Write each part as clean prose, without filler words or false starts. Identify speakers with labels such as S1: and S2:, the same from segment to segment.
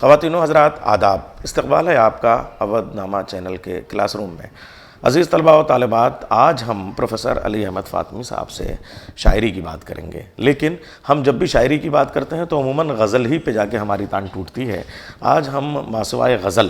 S1: خواتین و حضرات آداب، استقبال ہے آپ کا اودھ نامہ چینل کے کلاس روم میں۔ عزیز طلباء و طالبات، آج ہم پروفیسر علی احمد فاطمی صاحب سے شاعری کی بات کریں گے، لیکن ہم جب بھی شاعری کی بات کرتے ہیں تو عموماً غزل ہی پہ جا کے ہماری تان ٹوٹتی ہے۔ آج ہم ماسوائے غزل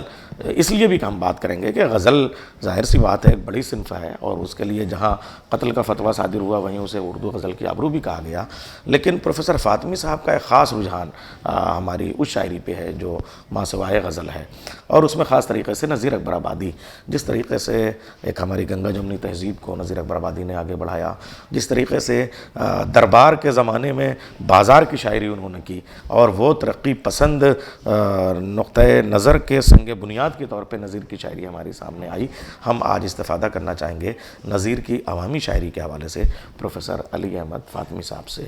S1: اس لیے بھی ہم بات کریں گے کہ غزل ظاہر سی بات ہے ایک بڑی صنف ہے، اور اس کے لیے جہاں قتل کا فتویٰ صادر ہوا وہیں اسے اردو غزل کی ابرو بھی کہا گیا، لیکن پروفیسر فاطمی صاحب کا ایک خاص رجحان ہماری اس شاعری پہ ہے جو ماسوائے غزل ہے، اور اس میں خاص طریقے سے نذیر اکبر آبادی جس طریقے سے ایک ہماری گنگا جمنی تہذیب کو نذیر اکبر آبادی نے آگے بڑھایا، جس طریقے سے دربار کے زمانے میں بازار کی شاعری انہوں نے کی، اور وہ ترقی پسند نقطۂ نظر کے سنگ بنیاد کے طور پہ نذیر کی شاعری ہماری سامنے آئی۔ ہم آج استفادہ کرنا چاہیں گے نذیر کی عوامی شاعری کے حوالے سے پروفیسر علی احمد فاطمی صاحب سے۔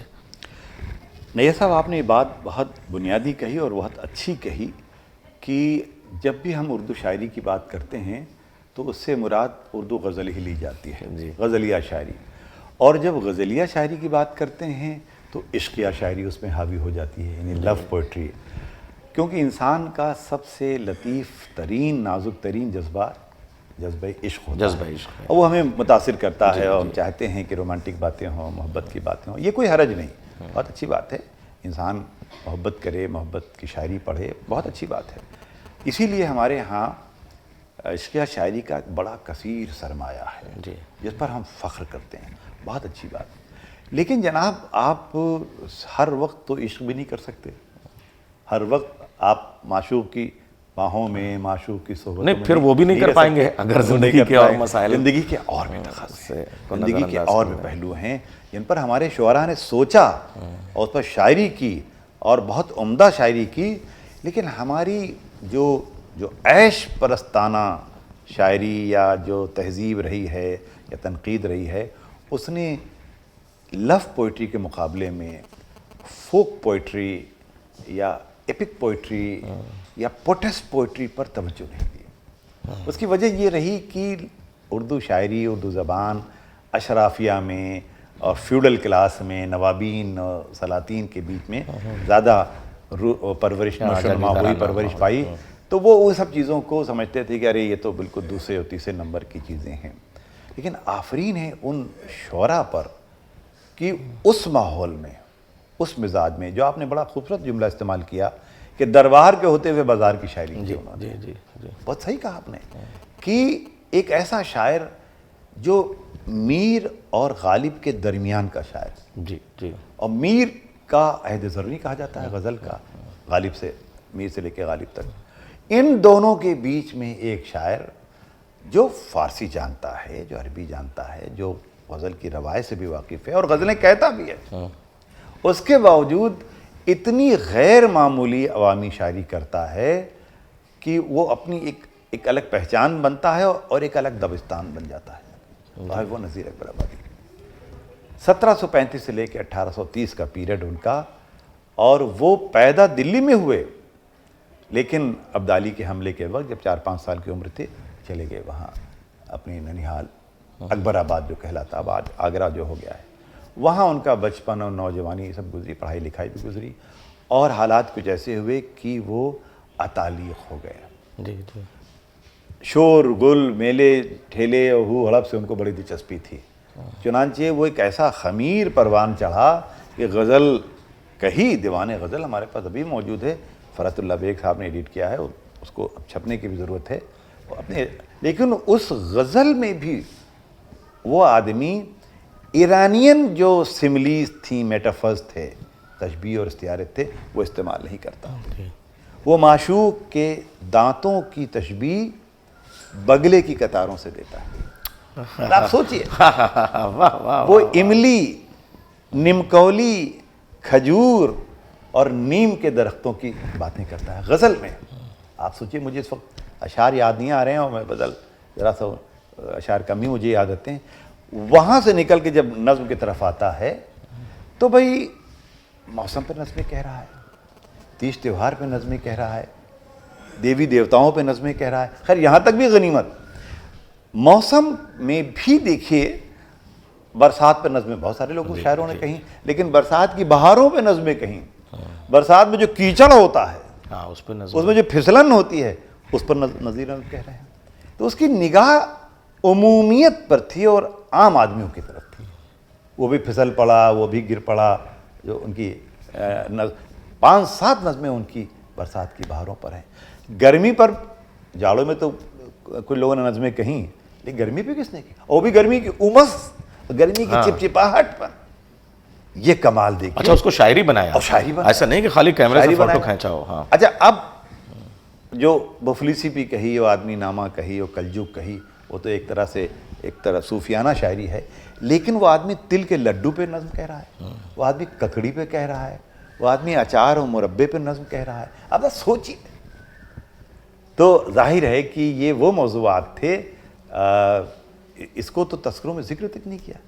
S2: نیر صاحب، آپ نے یہ بات بہت بنیادی کہی اور بہت اچھی کہی کہ جب بھی ہم اردو شاعری کی بات کرتے ہیں تو اس سے مراد اردو غزل ہی لی جاتی ہے، غزلیہ شاعری، اور جب غزلیہ شاعری کی بات کرتے ہیں تو عشقیہ شاعری اس میں حاوی ہو جاتی ہے، یعنی لو پوئٹری، کیونکہ انسان کا سب سے لطیف ترین نازک ترین جذبہ عشق ہوتا ہے، اور وہ ہمیں متاثر کرتا ہے، اور ہم چاہتے ہیں کہ رومانٹک باتیں ہوں، محبت کی باتیں ہوں، یہ کوئی حرج نہیں، بہت اچھی بات ہے، انسان محبت کرے، محبت کی شاعری پڑھے، بہت اچھی بات ہے۔ اسی لیے ہمارے ہاں عشقیہ شاعری کا ایک بڑا کثیر سرمایہ ہے جس پر ہم فخر کرتے ہیں، بہت اچھی بات۔ لیکن جناب، آپ ہر وقت تو عشق بھی نہیں کر سکتے، ہر وقت آپ معشوق کی باہوں میں، معشوق کی صحبت میں
S1: نہیں، پھر وہ بھی نہیں کر پائیں گے اگر زندگی کے اور مسائل،
S2: زندگی کے اور بھی تقاضے ہیں، زندگی کے اور بھی پہلو ہیں جن پر ہمارے شعراء نے سوچا اور اس پر شاعری کی، اور بہت عمدہ شاعری کی، لیکن ہماری جو عیش پرستانہ شاعری یا جو تہذیب رہی ہے یا تنقید رہی ہے، اس نے لو پوئٹری کے مقابلے میں فوک پوئٹری یا ایپک پوئٹری یا پروٹیسٹ پوئٹری پر توجہ نہیں دی۔ اس کی وجہ یہ رہی کہ اردو شاعری، اردو زبان اشرافیہ میں اور فیوڈل کلاس میں، نوابین اور سلاطین کے بیچ میں زیادہ پرورش نشوونما ہوئی، پرورش پائی، تو وہ سب چیزوں کو سمجھتے تھے کہ ارے یہ تو بالکل دوسرے اور تیسرے نمبر کی چیزیں ہیں۔ لیکن آفرین ہے ان شعراء پر کہ اس ماحول میں، اس مزاج میں، جو آپ نے بڑا خوبصورت جملہ استعمال کیا کہ دربار کے ہوتے ہوئے بازار کی شاعری کی انہوں نے، بہت صحیح کہا آپ نے، کہ ایک ایسا شاعر جو میر اور غالب کے درمیان کا شاعر، اور میر کا عہد ضروری کہا جاتا ہے غزل کا، غالب سے، میر سے لے کے غالب تک، ان دونوں کے بیچ میں ایک شاعر جو فارسی جانتا ہے، جو عربی جانتا ہے، جو غزل کی روایت سے بھی واقف ہے اور غزلیں کہتا بھی ہے، اس کے باوجود اتنی غیر معمولی عوامی شاعری کرتا ہے کہ وہ اپنی ایک الگ پہچان بنتا ہے اور ایک الگ دبستان بن جاتا ہے، اور وہ نذیر اکبر آبادی۔ 1735 سے لے کے 1830 کا پیریڈ ان کا، اور وہ پیدا دلی میں ہوئے، لیکن ابدالی کے حملے کے وقت جب 4-5 سال کی عمر تھے چلے گئے وہاں اپنی ننیہال، اکبر آباد جو کہلاتا، اب آگرہ جو ہو گیا ہے، وہاں ان کا بچپن اور نوجوانی سب گزری، پڑھائی لکھائی بھی گزری، اور حالات کچھ ایسے ہوئے کہ وہ اتالیق ہو گئے۔ شور گل، میلے ٹھیلے اور ہو ہڑپ سے ان کو بڑی دلچسپی تھی، چنانچہ وہ ایک ایسا خمیر پروان چڑھا کہ غزل کہی، دیوان غزل ہمارے پاس ابھی موجود ہے، فرحت اللہ بیگ صاحب نے ایڈٹ کیا ہے، اس کو اب چھپنے کی بھی ضرورت ہے اپنے، لیکن اس غزل میں بھی وہ آدمی ایرانین جو سملیز تھیں، میٹافرز تھے، تشبیہ اور استعارت تھے، وہ استعمال نہیں کرتا۔ وہ معشوق کے دانتوں کی تشبیہ بگلے کی قطاروں سے دیتا ہے۔ آپ سوچئے، وہ املی، نمکولی، کھجور اور نیم کے درختوں کی باتیں کرتا ہے غزل میں۔ آپ سوچئے، مجھے اس وقت اشعار یاد نہیں آ رہے ہیں، اور میں بدل ذرا سا اشعار کم ہی مجھے یاد آتے ہیں، وہاں سے نکل کے جب نظم کی طرف آتا ہے تو بھئی موسم پہ نظمیں کہہ رہا ہے، تیج تہوار پہ نظمیں کہہ رہا ہے، دیوی دیوتاؤں پہ نظمیں کہہ رہا ہے، خیر یہاں تک بھی غنیمت۔ موسم میں بھی دیکھیے، برسات پہ نظمیں بہت سارے لوگوں شاعروں نے کہیں، لیکن برسات کی بہاروں پہ نظمیں کہیں، برسات میں جو کیچڑ ہوتا ہے
S1: ہاں اس پہ نظم،
S2: اس میں جو پھسلن ہوتی ہے اس پر نظیر احمد کہہ رہے ہیں. تو اس کی نگاہ عمومیت پر تھی اور عام آدمیوں کی طرف تھی. وہ بھی پھسل پڑا، وہ بھی گر پڑا. جو ان کی 5-7 نظمیں ان کی برسات کی بہاروں پر ہیں. گرمی پر، جاڑوں میں تو کچھ لوگوں نے نظمیں کہیں، لیکن گرمی پہ کس نے کی؟ اور بھی گرمی کی امس، گرمی کی چپچپاہٹ پر. یہ کمال دیکھیے.
S1: اچھا اس کو شاعری بنایا،
S2: اور شاعری بنایا،
S1: ایسا نہیں کہ خالی کیمرے سے فوٹو کھینچا ہو. ہاں
S2: اچھا اب جو مفلسی بھی کہی، اور آدمی نامہ کہی، اور کلجوگ کہی، وہ تو ایک طرح صوفیانہ شاعری ہے. لیکن وہ آدمی تل کے لڈو پہ نظم کہہ رہا ہے، وہ آدمی ککڑی پہ کہہ رہا ہے، وہ آدمی اچار اور مربے پہ نظم کہہ رہا ہے. اب سوچیے. تو ظاہر ہے کہ یہ وہ موضوعات تھے. اس کو تو تذکروں میں ذکر تک نہیں کیا.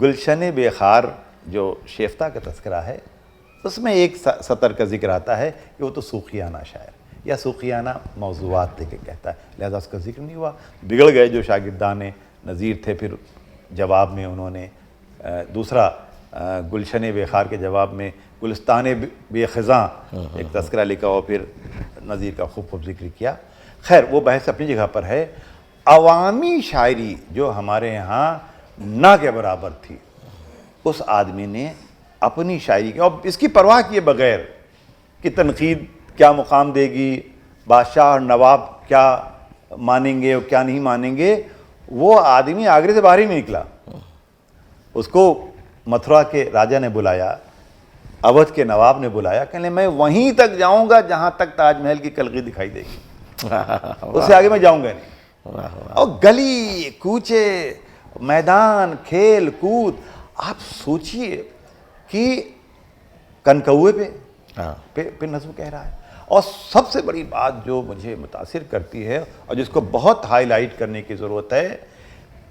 S2: گلشن بے خار جو شیفتہ کا تذکرہ ہے، اس میں ایک سطر کا ذکر آتا ہے کہ وہ تو صوفیانہ شاعر یا صوفیانہ موضوعات دے کے کہتا ہے، لہذا اس کا ذکر نہیں ہوا. بگڑ گئے جو شاگردان نظیر تھے، پھر جواب میں انہوں نے دوسرا گلشن بے خار کے جواب میں گلستان بے خزاں ایک تذکرہ لکھا، اور پھر نظیر کا خوب ذکر کیا. خیر وہ بحث اپنی جگہ پر ہے. عوامی شاعری جو ہمارے ہاں نہ کے برابر تھی، اس آدمی نے اپنی شاعری کی، اور اس کی پرواہ کیے بغیر کہ تنقید کیا مقام دے گی، بادشاہ اور نواب کیا مانیں گے اور کیا نہیں مانیں گے، وہ آدمی آگرے سے باہر ہی نہیں نکلا. اس کو متھرا کے راجہ نے بلایا، اودھ کے نواب نے بلایا، کہنے میں وہیں تک جاؤں گا جہاں تک تاج محل کی کلگی دکھائی دے گی، اس سے آگے میں جاؤں گا نہیں. اور گلی کوچے، میدان، کھیل کود، آپ سوچئے کہ کنکوے پہ نظم کہہ رہا ہے. اور سب سے بڑی بات جو مجھے متاثر کرتی ہے اور جس کو بہت ہائی لائٹ کرنے کی ضرورت ہے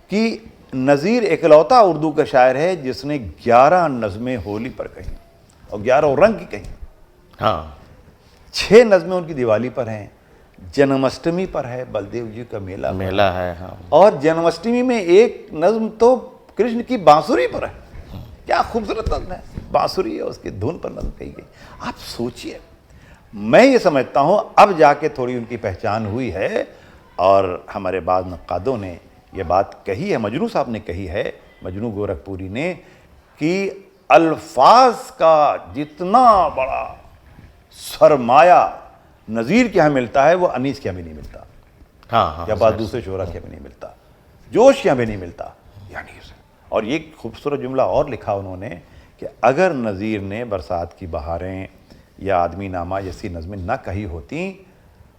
S2: کہ نظیر اکلوتا اردو کا شاعر ہے جس نے 11 نظمیں ہولی پر کہیں اور 11 رنگ کی کہیں.
S1: ہاں
S2: 6 نظمیں ان کی دیوالی پر ہیں، جنماشٹمی پر ہے، بلدیو جی کا میلہ
S1: ہے. ہاں
S2: اور جنماشٹمی میں ایک نظم تو کرشن کی بانسری پر ہے. کیا خوبصورت نظم ہے، بانسری ہے، اس کی دھن پر نظم کہی گئی. آپ سوچئے. میں یہ سمجھتا ہوں اب جا کے تھوڑی ان کی پہچان ہوئی ہے، اور ہمارے بعض نقادوں نے یہ بات کہی ہے، مجنو صاحب نے کہی ہے، مجنو گورکھپوری نے، کہ الفاظ کا جتنا بڑا سرمایہ نظیر کے ہاں ملتا ہے وہ انیس کے ہاں بھی نہیں ملتا.
S1: ہاں
S2: یا بعض دوسرے شعراء کے بھی نہیں ملتا، جوش کے ہاں بھی نہیں ملتا. یعنی اور یہ خوبصورت جملہ اور لکھا انہوں نے کہ اگر نظیر نے برسات کی بہاریں یا آدمی نامہ جیسی نظمیں نہ کہی ہوتی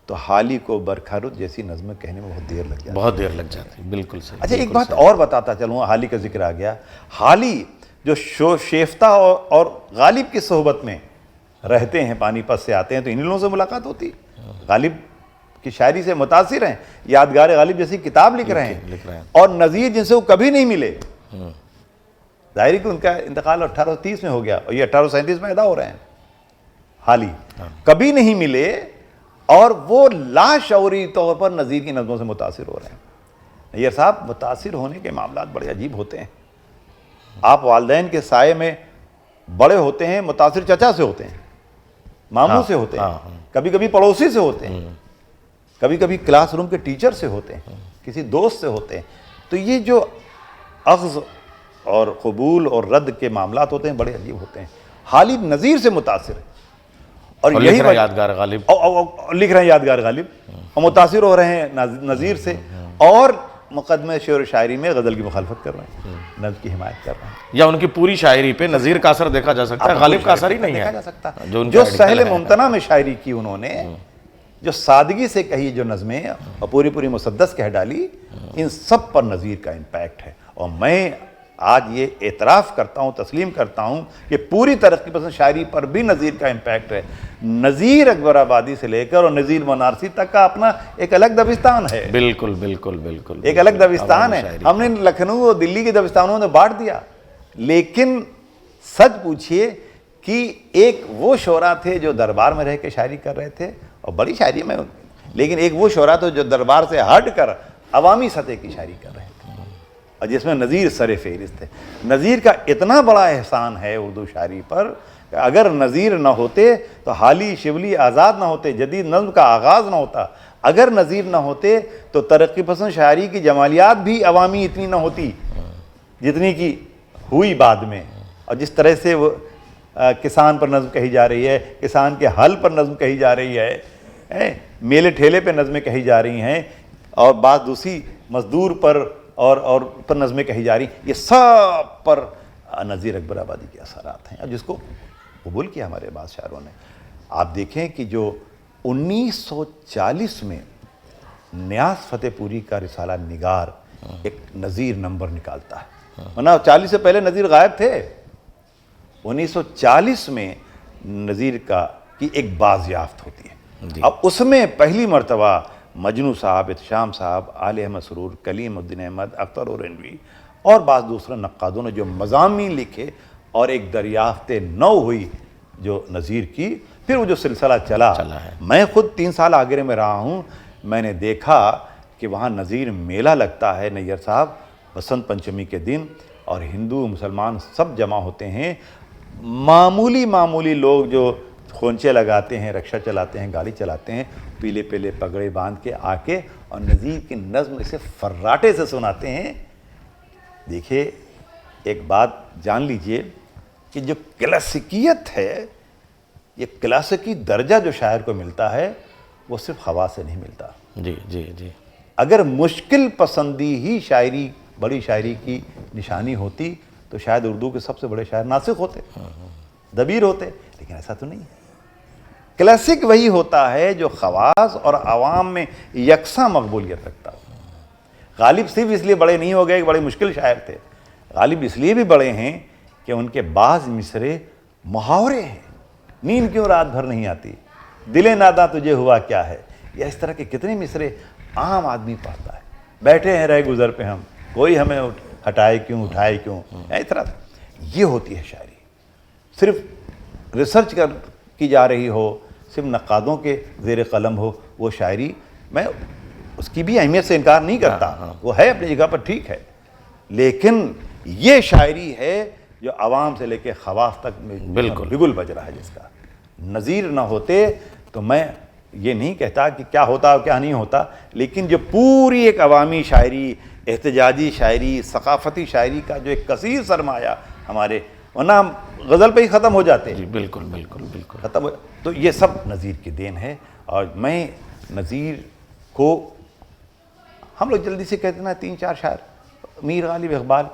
S2: تو حالی کو برکھارد جیسی نظمیں کہنے میں بہت دیر لگ جاتی.
S1: بالکل صحیح.
S2: اچھا ایک بات اور بتاتا چلوں، حالی کا ذکر آ گیا. حالی جو شیفتہ اور غالب کی صحبت میں رہتے ہیں، پانی پت سے آتے ہیں، تو انہی لوگوں سے ملاقات ہوتی. غالب کی شاعری سے متاثر ہیں، یادگار غالب جیسی کتاب لکھ رہے ہیں، اور نظیر جن سے وہ کبھی نہیں ملے. ظاہر کہ ان کا انتقال 1830 میں ہو گیا اور یہ 1837 میں ادا ہو رہے ہیں. حالی کبھی نہیں ملے اور وہ لاشعوری طور پر نظیر کی نظموں سے متاثر ہو رہے ہیں. نیر صاحب متاثر ہونے کے معاملات بڑے عجیب ہوتے ہیں. آپ والدین کے سائے میں بڑے ہوتے ہیں، متاثر چچا سے ہوتے ہیں، ماموں سے ہوتے ہیں، کبھی کبھی پڑوسی سے ہوتے ہیں، کبھی کبھی کلاس روم کے ٹیچر سے ہوتے ہیں، کسی دوست سے ہوتے ہیں. تو یہ جو اخذ اور قبول اور رد کے معاملات ہوتے ہیں بڑے عجیب ہوتے ہیں. حالی نظیر سے متاثر ہے اور یہی
S1: لکھ رہے ہیں یادگار غالب،
S2: لکھ رہے ہیں یادگار غالب، اور متاثر ہو رہے ہیں نظیر سے، اور مقدمہ شعر و شاعری میں غزل کی مخالفت کر رہے ہیں، نظم کی حمایت کر رہے ہیں.
S1: یا ان کی پوری شاعری پہ نظیر کا اثر دیکھا جا سکتا ہے، غالب کا اثر ہی نہیں ہے.
S2: جو سہل ممتنع میں شاعری کی انہوں نے، جو سادگی سے کہی جو نظمیں اور پوری مسدس کہہ ڈالی، ان سب پر نظیر کا امپیکٹ ہے. اور میں آج یہ اعتراف کرتا ہوں، تسلیم کرتا ہوں کہ پوری ترقی پسند شاعری پر بھی نظیر کا امپیکٹ ہے. نظیر اکبر آبادی سے لے کر اور نظیر منارسی تک کا اپنا ایک الگ دبستان ہے.
S1: بالکل
S2: ایک الگ دبستان ہے. ہم نے لکھنؤ اور دلی کے دبستانوں نے بانٹ دیا. لیکن سچ پوچھئے کہ ایک وہ شعراء تھے جو دربار میں رہ کے شاعری کر رہے تھے اور بڑی شاعری میں، لیکن ایک وہ شعراء تھے جو دربار سے ہٹ کر عوامی سطح کی شاعری کر رہے تھے، اور جس میں نظیر سر فہرست ہے. نظیر کا اتنا بڑا احسان ہے اردو شاعری پر اگر نظیر نہ ہوتے تو حالی شبلی آزاد نہ ہوتے، جدید نظم کا آغاز نہ ہوتا، اگر نظیر نہ ہوتے تو ترقی پسند شاعری کی جمالیات بھی عوامی اتنی نہ ہوتی جتنی کی ہوئی بعد میں. اور جس طرح سے وہ کسان پر نظم کہی جا رہی ہے، کسان کے حل پر نظم کہی جا رہی ہے، میلے ٹھیلے پہ نظمیں کہی جا رہی ہیں، اور بعض دوسری مزدور پر اور پر نظمیں کہی جا رہی ہیں، یہ سب پر نذیر اکبر آبادی کے اثرات ہیں، اور جس کو قبول کیا ہمارے بعض شاعروں نے. آپ دیکھیں کہ جو 1940 میں نیاز فتح پوری کا رسالہ نگار ایک نذیر نمبر نکالتا ہے، ورنہ 40 سے پہلے نذیر غائب تھے. 1940 میں نذیر کی ایک بازیافت ہوتی ہے. اب اس میں پہلی مرتبہ مجنو صاحب، احتشام صاحب، آل احمد سرور، کلیم الدین احمد، اختر اورنوی اور بعض دوسرے نقادوں نے جو مضامین لکھے اور ایک دریافت نو ہوئی جو نذیر کی. پھر وہ جو سلسلہ چلا ہے. میں خود 3 سال آگرے میں رہا ہوں، میں نے دیکھا کہ وہاں نذیر میلہ لگتا ہے نیّر صاحب بسنت پنچمی کے دن، اور ہندو مسلمان سب جمع ہوتے ہیں. معمولی لوگ جو خونچے لگاتے ہیں، رکشہ چلاتے ہیں، گاڑی چلاتے ہیں، پیلے پیلے پگڑے باندھ کے آ کے اور نذیر کی نظم اسے فراٹے سے سناتے ہیں. دیکھیے ایک بات جان لیجئے کہ جو کلاسیکیت ہے، یہ کلاسیکی درجہ جو شاعر کو ملتا ہے وہ صرف خواص سے نہیں ملتا.
S1: جی
S2: اگر مشکل پسندی ہی شاعری، بڑی شاعری کی نشانی ہوتی تو شاید اردو کے سب سے بڑے شاعر ناسخ ہوتے، دبیر ہوتے، لیکن ایسا تو نہیں ہے. کلاسک وہی ہوتا ہے جو خواص اور عوام میں یکساں مقبولیت رکھتا. غالب صرف اس لیے بڑے نہیں ہو گئے کہ بڑے مشکل شاعر تھے، غالب اس لیے بھی بڑے ہیں کہ ان کے بعض مصرے محاورے ہیں. نیند کیوں رات بھر نہیں آتی، دل ناداں تجھے ہوا کیا ہے، یا اس طرح کے کتنے مصرے عام آدمی پڑھتا ہے. بیٹھے ہیں رہ گزر پہ ہم، کوئی ہمیں ہٹائے کیوں، اٹھائے کیوں، اس طرح. یہ ہوتی ہے شاعری. صرف ریسرچ کی جا رہی ہو، صرف نقادوں کے زیر قلم ہو وہ شاعری، میں اس کی بھی اہمیت سے انکار نہیں کرتا، وہ ہے اپنی جگہ پر ٹھیک ہے، لیکن یہ شاعری ہے جو عوام سے لے کے خواص تک بگل بج رہا ہے جس کا. نذیر نہ ہوتے تو میں یہ نہیں کہتا کہ کیا ہوتا اور کیا نہیں ہوتا، لیکن جو پوری ایک عوامی شاعری، احتجاجی شاعری، ثقافتی شاعری کا جو ایک کثیر سرمایہ ہمارے، ورنہ ہم غزل پہ ہی ختم ہو جاتے ہیں.
S1: بالکل
S2: ختم ہو. تو یہ سب نذیر کی دین ہے. اور میں نذیر کو، ہم لوگ جلدی سے کہتے ہیں 3-4 شاعر، میر غالب، اقبال،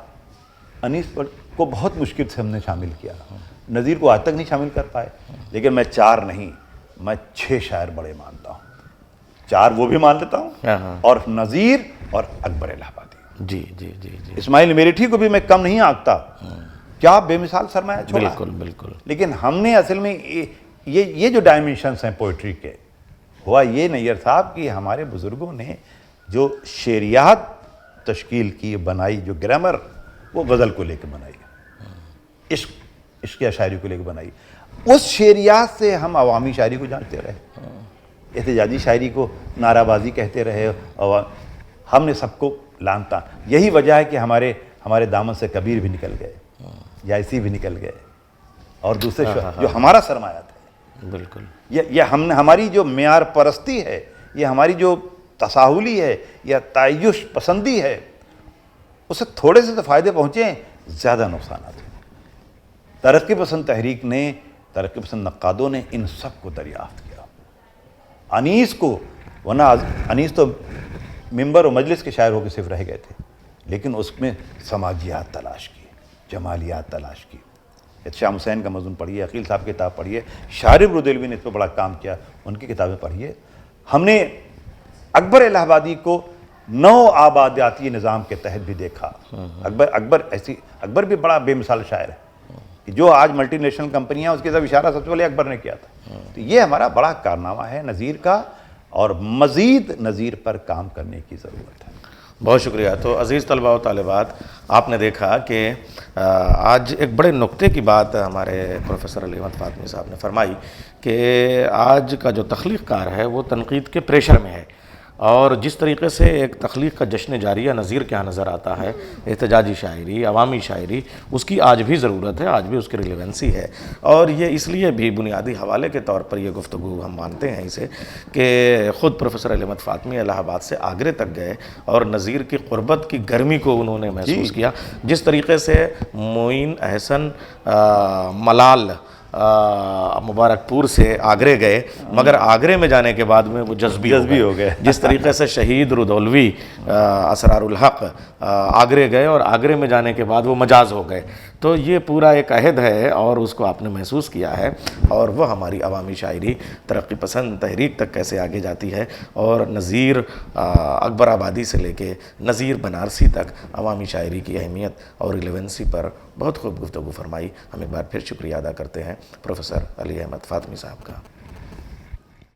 S2: انیس کو بہت مشکل سے ہم نے شامل کیا. نذیر کو آج تک نہیں شامل کر پائے، لیکن میں 4 نہیں، میں 6 شاعر بڑے مانتا ہوں. 4 وہ بھی مان لیتا ہوں، اور نذیر اور اکبر الہ آبادی.
S1: جی
S2: اسماعیل میرٹھی کو بھی میں کم نہیں آنکتا. کیا بے مثال سرمایہ چھوڑا.
S1: بالکل.
S2: لیکن ہم نے اصل میں یہ جو ڈائمنشنز ہیں پوئٹری کے، ہوا یہ نیّر صاحب کہ ہمارے بزرگوں نے جو شعریات تشکیل کی، بنائی، جو گرامر، وہ غزل کو لے کے بنائی، عشق یا شاعری کو لے کے بنائی. اس شعریات سے ہم عوامی شاعری کو جانتے رہے، احتجاجی شاعری کو نعرہ بازی کہتے رہے، اور ہم نے سب کو لان تان. یہی وجہ ہے کہ ہمارے دامن سے کبیر بھی نکل گئے، یاسی بھی نکل گئے، اور دوسرے جو ہمارا سرمایہ تھا.
S1: بالکل.
S2: یہ ہماری جو معیار پرستی ہے، یہ ہماری جو تساہلی ہے یا تعیش پسندی ہے، اسے تھوڑے سے تو فائدے پہنچے ہیں، زیادہ نقصانات ہیں. ترقی پسند تحریک نے، ترقی پسند نقادوں نے ان سب کو دریافت کیا. انیس کو، ورنہ انیس تو ممبر و مجلس کے شاعر ہو کے صرف رہ گئے تھے، لیکن اس میں سماجیات تلاش کی، جمالیات تلاش کی. احتشام حسین کا مضمون پڑھیے، عقیل صاحب کی کتاب پڑھیے، شارب رودلوی نے اس پہ بڑا کام کیا، ان کی کتابیں پڑھیے. ہم نے اکبر الہ آبادی کو نو آبادیاتی نظام کے تحت بھی دیکھا. اکبر بھی بڑا بے مثال شاعر ہے، کہ جو آج ملٹی نیشنل کمپنیاں، اس کی طرف اشارہ سب سے پہلے اکبر نے کیا تھا. تو یہ ہمارا بڑا کارنامہ ہے نذیر کا، اور مزید نذیر پر کام کرنے کی ضرورت ہے.
S1: بہت شکریہ. تو عزیز طلباء و طالبات، آپ نے دیکھا کہ آج ایک بڑے نقطے کی بات ہمارے پروفیسر علی احمد فاطمی صاحب نے فرمائی کہ آج کا جو تخلیق کار ہے وہ تنقید کے پریشر میں ہے، اور جس طریقے سے ایک تخلیق کا جشن جاریہ نظیر کے یہاں نظر آتا ہے، احتجاجی شاعری، عوامی شاعری، اس کی آج بھی ضرورت ہے، آج بھی اس کی ریلیونسی ہے۔ اور یہ اس لیے بھی بنیادی حوالے کے طور پر یہ گفتگو ہم مانتے ہیں اسے کہ خود پروفیسر علی احمد فاطمی الہ آباد سے آگرے تک گئے اور نظیر کی قربت کی گرمی کو انہوں نے محسوس کیا، جس طریقے سے معین احسن ملال مبارک پور سے آگرے گئے، مگر آگرے میں جانے کے بعد میں وہ جذبی ہو گئے، جس طریقے سے شہید رودولوی اسرار الحق آگرے گئے اور آگرے میں جانے کے بعد وہ مجاز ہو گئے۔ تو یہ پورا ایک عہد ہے اور اس کو آپ نے محسوس کیا ہے، اور وہ ہماری عوامی شاعری ترقی پسند تحریک تک کیسے آگے جاتی ہے، اور نظیر اکبر آبادی سے لے کے نظیر بنارسی تک عوامی شاعری کی اہمیت اور ریلیونسی پر بہت خوب گفتگو فرمائی۔ ہم ایک بار پھر شکریہ ادا کرتے ہیں پروفیسر علی احمد فاطمی صاحب کا۔